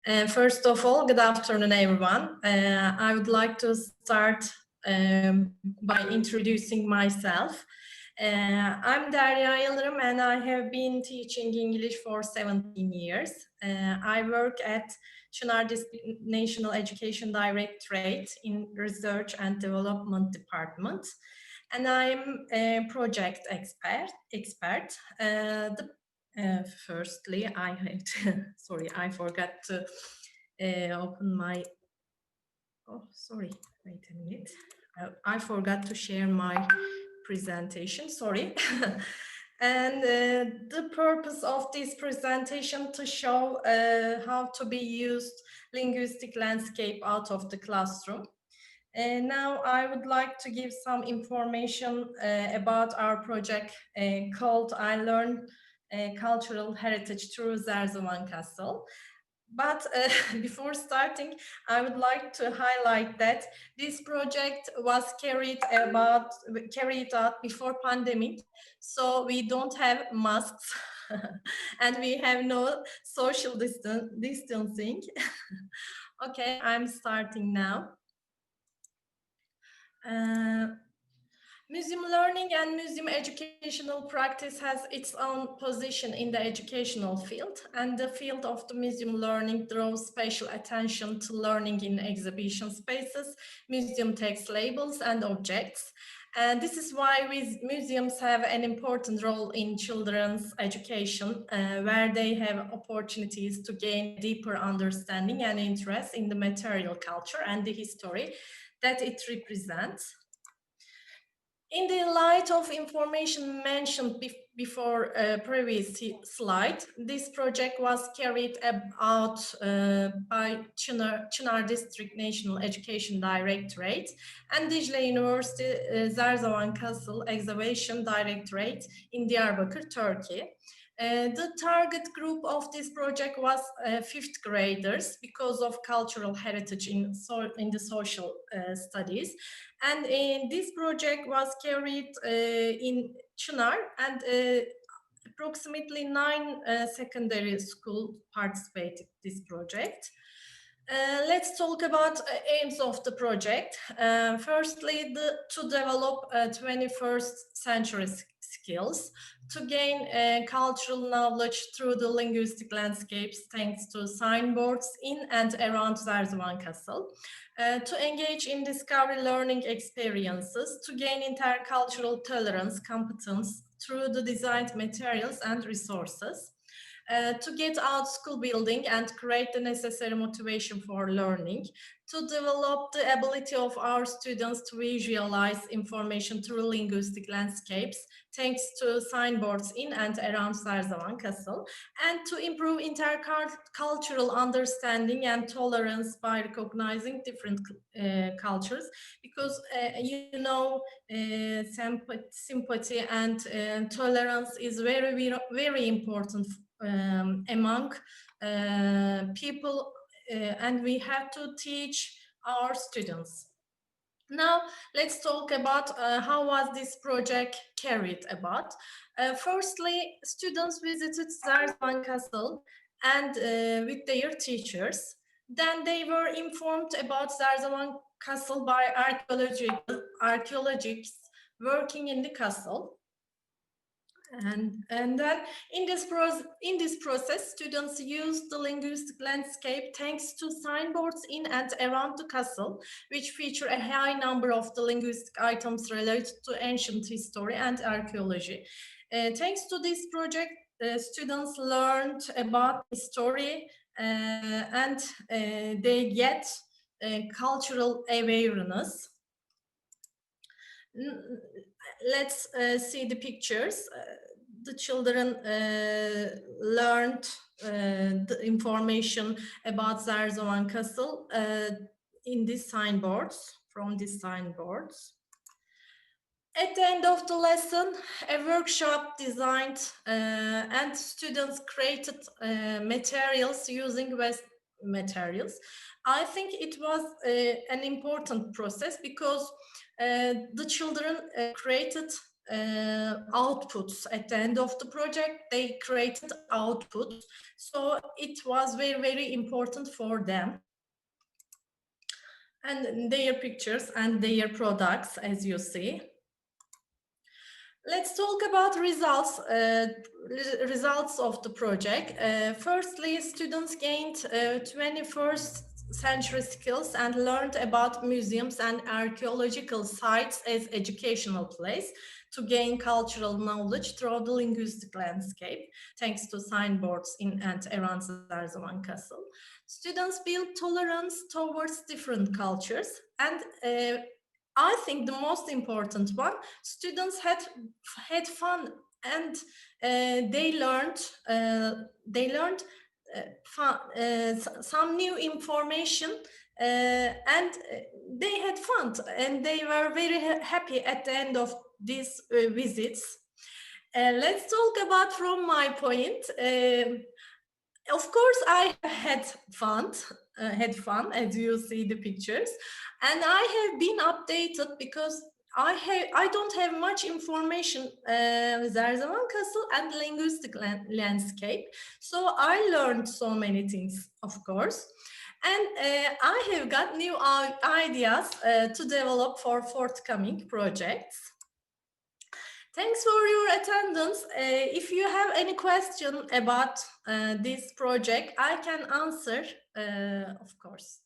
First of all, good afternoon, everyone. I would like to start by introducing myself. I'm Derya Yıldırım and I have been teaching English for 17 years. I work at Çınar National Education Directorate in Research and Development Department. And I'm a project expert. Firstly, I have to, sorry, I forgot to open my, oh, sorry, wait a minute. I forgot to share my presentation, sorry. And the purpose of this presentation to show how to be used linguistic landscape out of the classroom. And now I would like to give some information about our project called I Learn Cultural Heritage through Zerzevan Castle. But before starting, I would like to highlight that this project was carried out before pandemic, so we don't have masks and we have no social distancing. Okay, I'm starting now. Museum learning and museum educational practice has its own position in the educational field, and the field of the museum learning draws special attention to learning in exhibition spaces, museum text labels and objects. And this is why museums have an important role in children's education, where they have opportunities to gain deeper understanding and interest in the material culture and the history that it represents. In the light of information mentioned before previous slide, this project was carried out by Çınar District National Education Directorate and Dicle University Zerzevan Castle Excavation Directorate in Diyarbakır, Turkey. The target group of this project was fifth graders because of cultural heritage in the social studies. And this project was carried in Çınar, and approximately 9 secondary schools participated in this project. Let's talk about aims of the project. Firstly, to develop 21st century skills, to gain cultural knowledge through the linguistic landscapes thanks to signboards in and around Zerzevan Castle, to engage in discovery learning experiences, to gain intercultural tolerance, competence through the designed materials and resources, to get out school building and create the necessary motivation for learning, to develop the ability of our students to visualize information through linguistic landscapes, thanks to signboards in and around Zerzevan Castle, and to improve intercultural understanding and tolerance by recognizing different cultures, because sympathy and tolerance is very, very important among people, and we have to teach our students. Now, let's talk about how was this project carried about. Firstly, students visited Zerzevan Castle and with their teachers. Then they were informed about Zerzevan Castle by archeologists working in the castle. And then in this process, students used the linguistic landscape thanks to signboards in and around the castle, which feature a high number of the linguistic items related to ancient history and archaeology. Thanks to this project, students learned about history and they get cultural awareness. Let's see the pictures. The children learned the information about Zerzevan Castle in these signboards, from these signboards. At the end of the lesson, a workshop designed and students created materials using West materials. I think it was an important process because the children created outputs at the end of the project. They created outputs, so it was very, very important for them. And their pictures and their products, as you see. Let's talk about results of the project. Firstly, students gained 21st century skills and learned about museums and archeological sites as educational place to gain cultural knowledge through the linguistic landscape, thanks to signboards in and around Zerzevan Castle. Students built tolerance towards different cultures, and I think the most important one, students had fun, and they learned some new information, and they had fun, and they were very happy at the end of these visits. Let's talk about from my point. Of course, I had fun, as you see the pictures, and I have been updated because I don't have much information Zerzevan Castle and linguistic landscape, so I learned so many things, of course, and I have got new ideas to develop for forthcoming projects. Thanks for your attendance. If you have any question about this project, I can answer, of course.